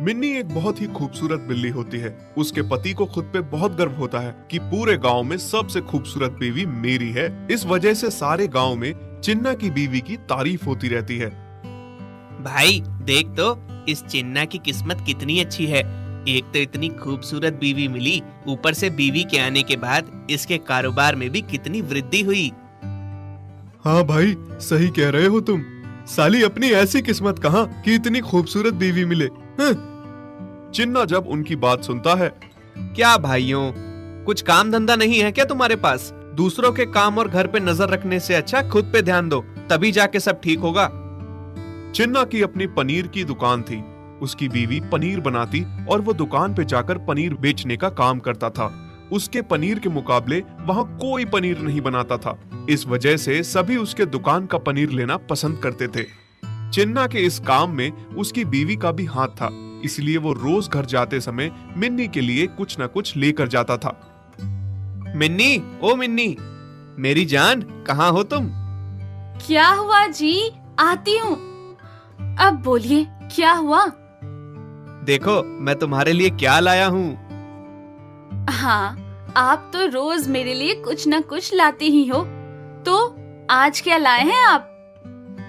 मिन्नी एक बहुत ही खूबसूरत बिल्ली होती है। उसके पति को खुद पे बहुत गर्व होता है कि पूरे गांव में सबसे खूबसूरत बीवी मेरी है। इस वजह से सारे गांव में चिन्ना की बीवी की तारीफ होती रहती है। भाई देख तो, इस चिन्ना की किस्मत कितनी अच्छी है। एक तो इतनी खूबसूरत बीवी मिली, ऊपर से बीवी के आने के बाद इसके कारोबार में भी कितनी वृद्धि हुई। हाँ भाई, सही कह रहे हो तुम। साली अपनी ऐसी किस्मत कहाँ कि इतनी खूबसूरत बीवी मिले। चिन्ना जब उनकी बात सुनता है, क्या भाइयों, कुछ काम धंधा नहीं है क्या तुम्हारे पास? दूसरों के काम और घर पे नजर रखने से अच्छा खुद पे ध्यान दो, तभी जाके सब ठीक होगा। चिन्ना की अपनी पनीर की दुकान थी। उसकी बीवी पनीर बनाती और वो दुकान पे जाकर पनीर बेचने का काम करता था। उसके पनीर के मुकाबले वहाँ कोई पनीर नहीं बनाता था। इस वजह से सभी उसके दुकान का पनीर लेना पसंद करते थे। चिन्ना के इस काम में उसकी बीवी का भी हाथ था, इसलिए वो रोज घर जाते समय मिन्नी के लिए कुछ न कुछ लेकर जाता था। मिन्नी, ओ मिन्नी, मेरी जान, कहाँ हो तुम? क्या हुआ जी? आती हूँ। अब बोलिए, क्या हुआ? देखो मैं तुम्हारे लिए क्या लाया हूँ। हाँ, आप तो रोज मेरे लिए कुछ न कुछ लाते ही हो, तो आज क्या लाए हैं आप?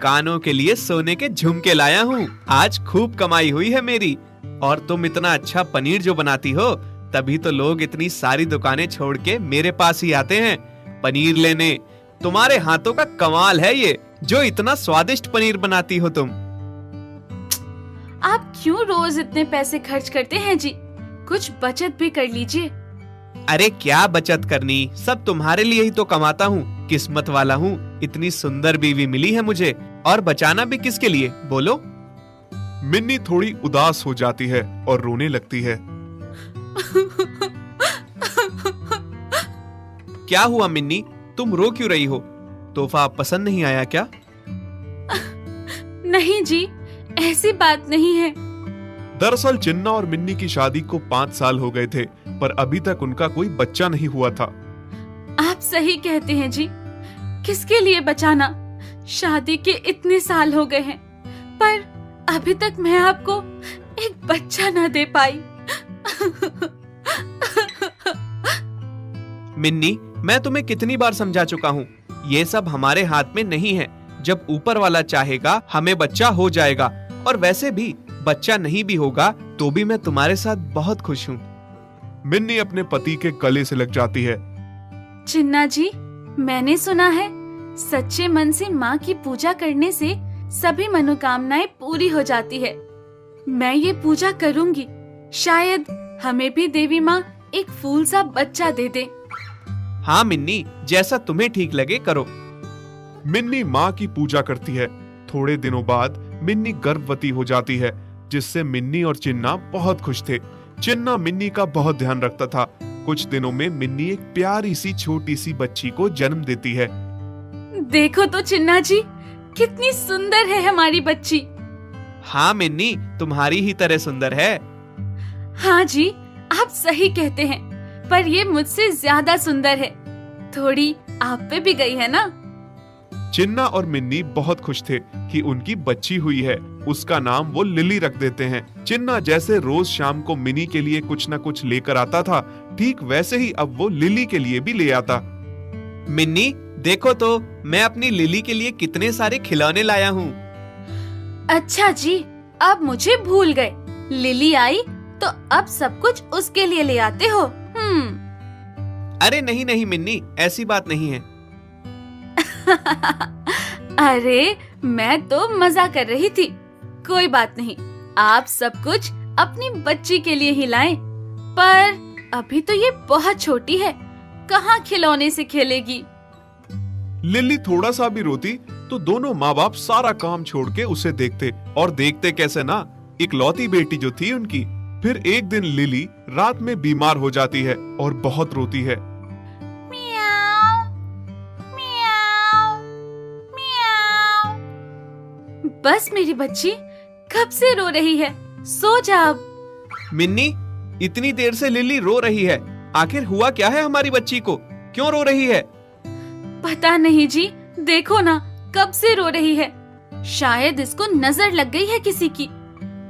कानों के लिए सोने के झुमके लाया हूँ। आज खूब कमाई हुई है मेरी। और तुम इतना अच्छा पनीर जो बनाती हो, तभी तो लोग इतनी सारी दुकानें छोड़ के मेरे पास ही आते हैं पनीर लेने। तुम्हारे हाथों का कमाल है ये, जो इतना स्वादिष्ट पनीर बनाती हो तुम। आप क्यों रोज इतने पैसे खर्च करते हैं जी? कुछ बचत भी कर लीजिए। अरे क्या बचत करनी, सब तुम्हारे लिए ही तो कमाता हूँ। किस्मत वाला हूँ, इतनी सुंदर बीवी मिली है मुझे। और बचाना भी किसके लिए, बोलो? मिन्नी थोड़ी उदास हो जाती है और रोने लगती है। क्या हुआ मिन्नी, तुम रो क्यों रही हो? तोहफा पसंद नहीं आया क्या? नहीं जी, ऐसी बात नहीं है। दरअसल चिन्ना और मिन्नी की शादी को 5 साल हो गए थे, पर अभी तक उनका कोई बच्चा नहीं हुआ था। आप सही कहते हैं जी। किसके लिए बचाना? शादी के इतने साल हो गए हैं, पर अभी तक मैं आपको एक बच्चा ना दे पाई। मिन्नी, मैं तुम्हें कितनी बार समझा चुका हूँ, ये सब हमारे हाथ में नहीं है। जब ऊपर वाला चाहेगा हमें बच्चा हो जाएगा। और वैसे भी बच्चा नहीं भी होगा तो भी मैं तुम्हारे साथ बहुत खुश हूँ। मिन्नी अपने पति के गले से लग जाती है। चिन्ना जी, मैंने सुना है सच्चे मन से माँ की पूजा करने से सभी मनोकामनाएं पूरी हो जाती है। मैं ये पूजा करूंगी, शायद हमें भी देवी माँ एक फूल सा बच्चा दे दे। हाँ मिन्नी, जैसा तुम्हें ठीक लगे करो। मिन्नी माँ की पूजा करती है। थोड़े दिनों बाद मिन्नी गर्भवती हो जाती है, जिससे मिन्नी और चिन्ना बहुत खुश थे। चिन्ना मिन्नी का बहुत ध्यान रखता था। कुछ दिनों में मिन्नी एक प्यारी सी छोटी सी बच्ची को जन्म देती है। देखो तो चिन्ना जी, कितनी सुंदर है हमारी बच्ची। हाँ मिन्नी, तुम्हारी ही तरह सुंदर है। हाँ जी, आप सही कहते हैं, पर ये मुझसे ज्यादा सुंदर है। थोड़ी आप पे भी गई है ना? चिन्ना और मिन्नी बहुत खुश थे कि उनकी बच्ची हुई है। उसका नाम वो लिली रख देते हैं। चिन्ना जैसे रोज शाम को मिनी के लिए कुछ न कुछ लेकर आता था, ठीक वैसे ही अब वो लिली के लिए भी ले आता। मिन्नी देखो तो, मैं अपनी लिली के लिए कितने सारे खिलौने लाया हूँ। अच्छा जी, अब मुझे भूल गए। लिली आई तो अब सब कुछ उसके लिए ले आते हो। अरे नहीं नहीं मिन्नी, ऐसी बात नहीं है। अरे मैं तो मजा कर रही थी। कोई बात नहीं, आप सब कुछ अपनी बच्ची के लिए ही लाएं। पर अभी तो ये बहुत छोटी है, कहाँ खिलौने से खेलेगी। लिली थोड़ा सा भी रोती तो दोनों माँ बाप सारा काम छोड़ के उसे देखते। और देखते कैसे ना, इकलौती बेटी जो थी उनकी। फिर एक दिन लिली रात में बीमार हो जाती है और बहुत रोती है। मियाओ, मियाओ, मियाओ। बस मेरी बच्ची, कब से रो रही है? सो जा अब। मिन्नी, इतनी देर से लिली रो रही है, आखिर हुआ क्या है हमारी बच्ची को? क्यों रो रही है? पता नहीं जी, देखो ना कब से रो रही है। शायद इसको नजर लग गई है किसी की।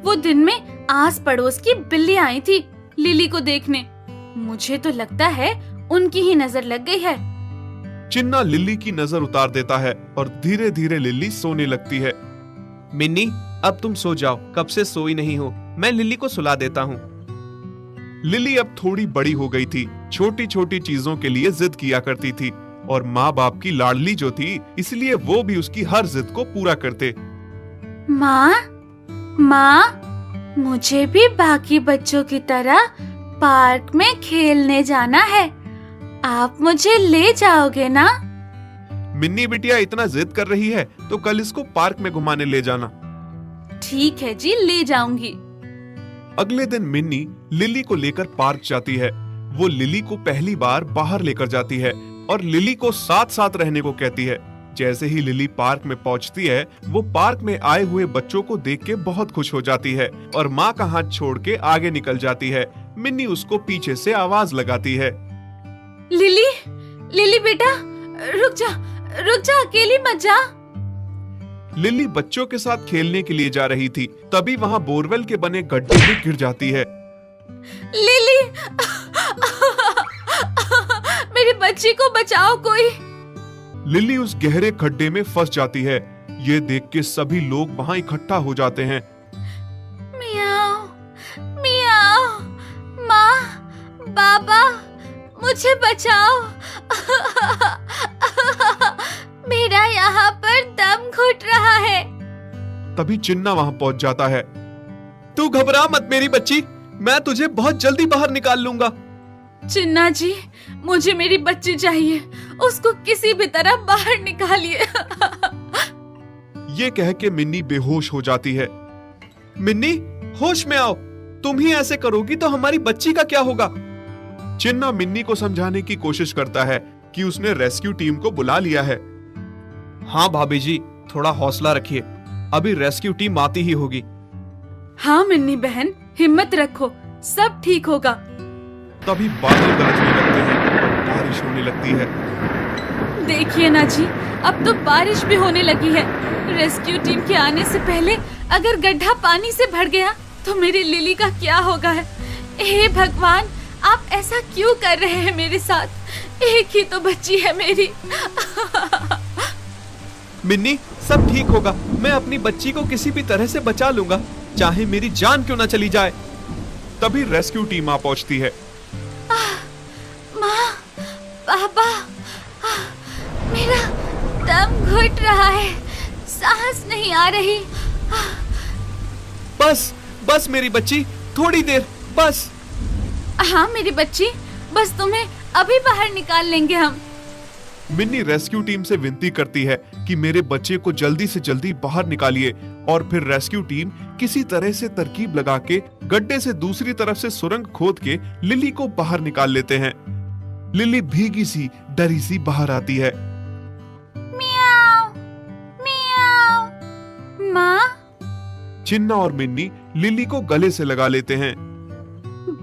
वो दिन में आस पड़ोस की बिल्लियां आई थी लिली को देखने। मुझे तो लगता है उनकी ही नजर लग गई है। चिन्ना लिली की नजर उतार देता है और धीरे धीरे लिली सोने लगती है। मिन्नी, अब तुम सो जाओ, कब से सोई नहीं हो। मैं लिली को सुला देता हूँ। लिली अब थोड़ी बड़ी हो गई थी, छोटी छोटी चीजों के लिए जिद किया करती थी और माँ बाप की लाडली जो थी, इसलिए वो भी उसकी हर जिद को पूरा करते। माँ, मुझे भी बाकी बच्चों की तरह पार्क में खेलने जाना है। आप मुझे ले जाओगे ना? मिन्नी बिटिया इतना जिद कर रही है तो कल इसको पार्क में घुमाने ले जाना। ठीक है जी, ले जाऊंगी। अगले दिन मिन्नी लिली को लेकर पार्क जाती है। वो लिली को पहली बार बाहर लेकर जाती है और लिली को साथ साथ रहने को कहती है। जैसे ही लिली पार्क में पहुंचती है, वो पार्क में आए हुए बच्चों को देख के बहुत खुश हो जाती है और माँ का हाथ छोड़ के आगे निकल जाती है। मिन्नी उसको पीछे से आवाज लगाती है, लिली बेटा, रुक जा, अकेली मत जा। लिली बच्चों के साथ खेलने के लिए जा रही थी, तभी वहाँ बोरवेल के बने गड्ढे में गिर जाती है। लिली, मेरी बच्ची को बचाओ कोई। लिली उस गहरे खड्डे में फंस जाती है। ये देख के सभी लोग वहाँ इकट्ठा हो जाते हैं। मियाओ, मियाओ, माँ, बाबा, मुझे बचाओ। मेरा यहाँ पर दम घुट रहा है। तभी चिन्ना वहाँ पहुँच जाता है। तू घबरा मत मेरी बच्ची, मैं तुझे बहुत जल्दी बाहर निकाल लूंगा। चिन्ना जी, मुझे मेरी बच्ची चाहिए, उसको किसी भी तरह बाहर निकालिए। ये कह के मिन्नी बेहोश हो जाती है। मिन्नी, होश में आओ, तुम ही ऐसे करोगी तो हमारी बच्ची का क्या होगा? चिन्ना मिन्नी को समझाने की कोशिश करता है कि उसने रेस्क्यू टीम को बुला लिया है। हाँ भाभी जी, थोड़ा हौसला रखिए, अभी रेस्क्यू टीम आती ही होगी। हाँ मिन्नी बहन, हिम्मत रखो, सब ठीक होगा। तभी बादल गरजने लगते हैं और बारिश होने लगती है। देखिए ना जी, अब तो बारिश भी होने लगी है। रेस्क्यू टीम के आने से पहले अगर गड्ढा पानी से भर गया तो मेरी लिली का क्या होगा? हे भगवान, आप ऐसा क्यों कर रहे हैं मेरे साथ? एक ही तो बच्ची है मेरी। मिन्नी, सब ठीक होगा, मैं अपनी बच्ची को किसी भी तरह से बचा लूंगा, चाहे मेरी जान क्यों ना चली जाए। तभी रेस्क्यू टीम आ पहुंचती है। माँ, पापा, मेरा दम घुट रहा है, सांस नहीं आ रही। बस मेरी बच्ची, थोड़ी देर बस। हाँ मेरी बच्ची, बस तुम्हें अभी बाहर निकाल लेंगे हम। मिन्नी रेस्क्यू टीम से विनती करती है कि मेरे बच्चे को जल्दी से जल्दी बाहर निकालिए और फिर रेस्क्यू टीम किसी तरह से तरकीब लगा के गड्ढे से दूसरी तरफ से सुरंग खोद के लिली को बाहर निकाल लेते हैं। लिली भीगी सी, डरी सी बाहर आती है। मियाओ, मियाओ। माँ, चिन्ना और मिन्नी लिली को गले से लगा लेते हैं।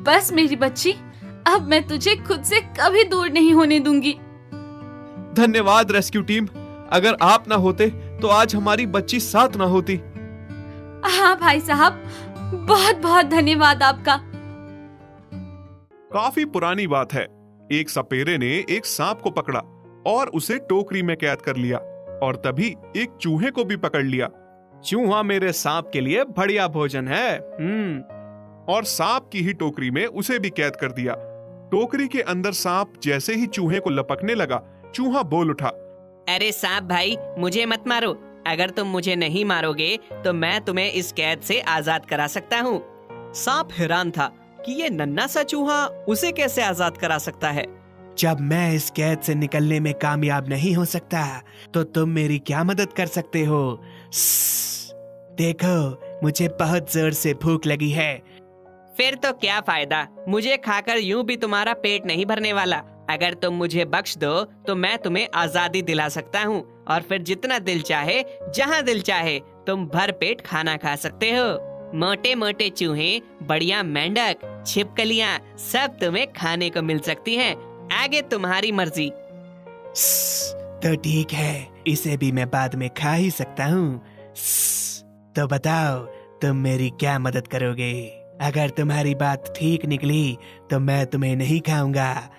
बस मेरी बच्ची, अब मैं तुझे खुद से कभी दूर नहीं होने दूंगी। धन्यवाद रेस्क्यू टीम, अगर आप ना होते तो आज हमारी बच्ची साथ ना होती। हाँ भाई साहब, बहुत बहुत धन्यवाद आपका। काफी पुरानी बात है। एक सपेरे ने एक सांप को पकड़ा और उसे टोकरी में कैद कर लिया और तभी एक चूहे को भी पकड़ लिया। चूहा मेरे सांप के लिए बढ़िया भोजन है। और सांप की ही टोकरी में उसे भी कैद कर दिया। टोकरी के अंदर सांप जैसे ही चूहे को लपकने लगा, चूहा बोल उठा, अरे सांप भाई, मुझे मत मारो। अगर तुम मुझे नहीं मारोगे तो मैं तुम्हें इस कैद से आजाद करा सकता हूँ। सांप हैरान था कि ये नन्हा सा चूहा उसे कैसे आजाद करा सकता है। जब मैं इस कैद से निकलने में कामयाब नहीं हो सकता तो तुम मेरी क्या मदद कर सकते हो? देखो, मुझे बहुत जोर से भूख लगी है। फिर तो क्या फायदा, मुझे खाकर यूं भी तुम्हारा पेट नहीं भरने वाला। अगर तुम मुझे बख्श दो तो मैं तुम्हें आजादी दिला सकता हूँ और फिर जितना दिल चाहे, जहाँ दिल चाहे, तुम भर पेट खाना खा सकते हो। मोटे मोटे चूहे, बढ़िया मेंढक, छिपकलियाँ, सब तुम्हें खाने को मिल सकती हैं। आगे तुम्हारी मर्जी। तो ठीक है, इसे भी मैं बाद में खा ही सकता हूँ। तो बताओ, तुम मेरी क्या मदद करोगे? अगर तुम्हारी बात ठीक निकली तो मैं तुम्हें नहीं खाऊंगा।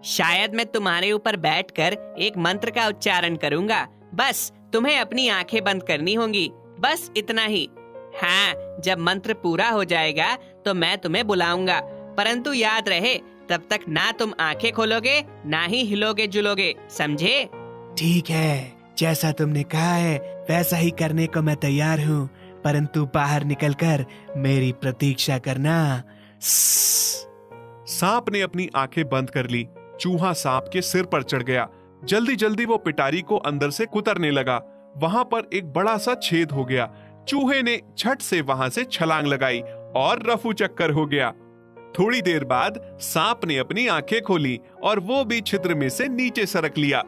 शायद मैं तुम्हारे ऊपर बैठकर एक मंत्र का उच्चारण करूंगा। बस तुम्हें अपनी आंखें बंद करनी होंगी, बस इतना ही। हाँ, जब मंत्र पूरा हो जाएगा तो मैं तुम्हें बुलाऊंगा, परंतु याद रहे तब तक ना तुम आंखें खोलोगे ना ही हिलोगे जुलोगे, समझे? ठीक है, जैसा तुमने कहा है वैसा ही करने को मैं तैयार हूँ, परंतु बाहर निकलकर मेरी प्रतीक्षा करना। सांप ने अपनी आंखें बंद कर ली। चूहा सांप के सिर पर चढ़ गया। जल्दी जल्दी वो पिटारी को अंदर से कुतरने लगा। वहां पर एक बड़ा सा छेद हो गया। चूहे ने झट से वहां से छलांग लगाई और रफू चक्कर हो गया। थोड़ी देर बाद सांप ने अपनी आंखें खोली और वो भी छिद्र में से नीचे सरक लिया।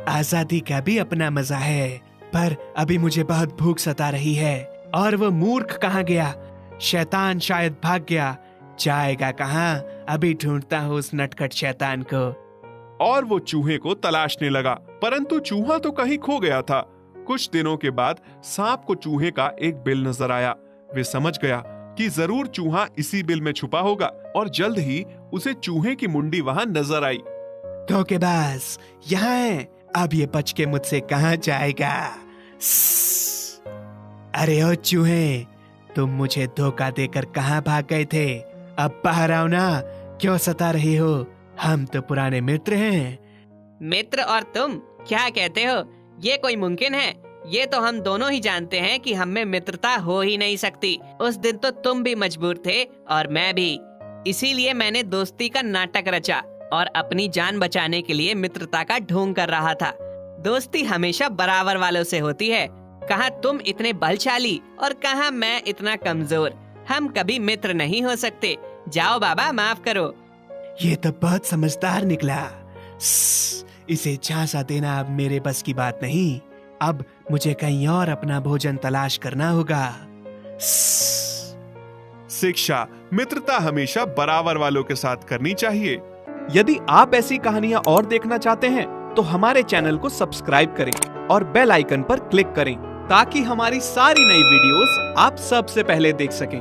आजादी का भी अपना मजा है, पर अभी मुझे बहुत भूख सता रही है। और वो मूर्ख कहाँ गया? शैतान शायद भाग गया। जाएगा कहाँ? अभी ढूंढता हूँ उस नटखट शैतान को। और वो चूहे को तलाशने लगा, परंतु चूहा तो कहीं खो गया था। कुछ दिनों के बाद सांप को चूहे का एक बिल नजर आया। वे समझ गया कि जरूर चूहा इसी बिल में छुपा होगा और जल्द ही उसे चूहे की मुंडी वहां नजर आई। धोखेबाज, यहाँ है। अब ये बच के मुझसे कहाँ जाएगा? अरे ओ चूहे, तुम मुझे धोखा देकर कहाँ भाग गए थे? अब बाहर आओ ना, क्यों सता रही हो? हम तो पुराने मित्र हैं। मित्र और तुम क्या कहते हो? ये कोई मुमकिन है? ये तो हम दोनों ही जानते हैं कि हम में मित्रता हो ही नहीं सकती। उस दिन तो तुम भी मजबूर थे और मैं भी, इसीलिए मैंने दोस्ती का नाटक रचा और अपनी जान बचाने के लिए मित्रता का ढोंग कर रहा था। दोस्ती हमेशा बराबर वालों से होती है। कहाँ तुम इतने बलशाली और कहाँ मैं इतना कमजोर। हम कभी मित्र नहीं हो सकते। जाओ बाबा, माफ करो। ये तो बहुत समझदार निकला। इसे झांसा देना अब मेरे बस की बात नहीं। अब मुझे कहीं और अपना भोजन तलाश करना होगा। शिक्षा, मित्रता हमेशा बराबर वालों के साथ करनी चाहिए। यदि आप ऐसी कहानियां और देखना चाहते हैं तो हमारे चैनल को सब्सक्राइब करें और बेल आइकन पर क्लिक करें ताकि हमारी सारी नई वीडियोस आप सबसे पहले देख सकें।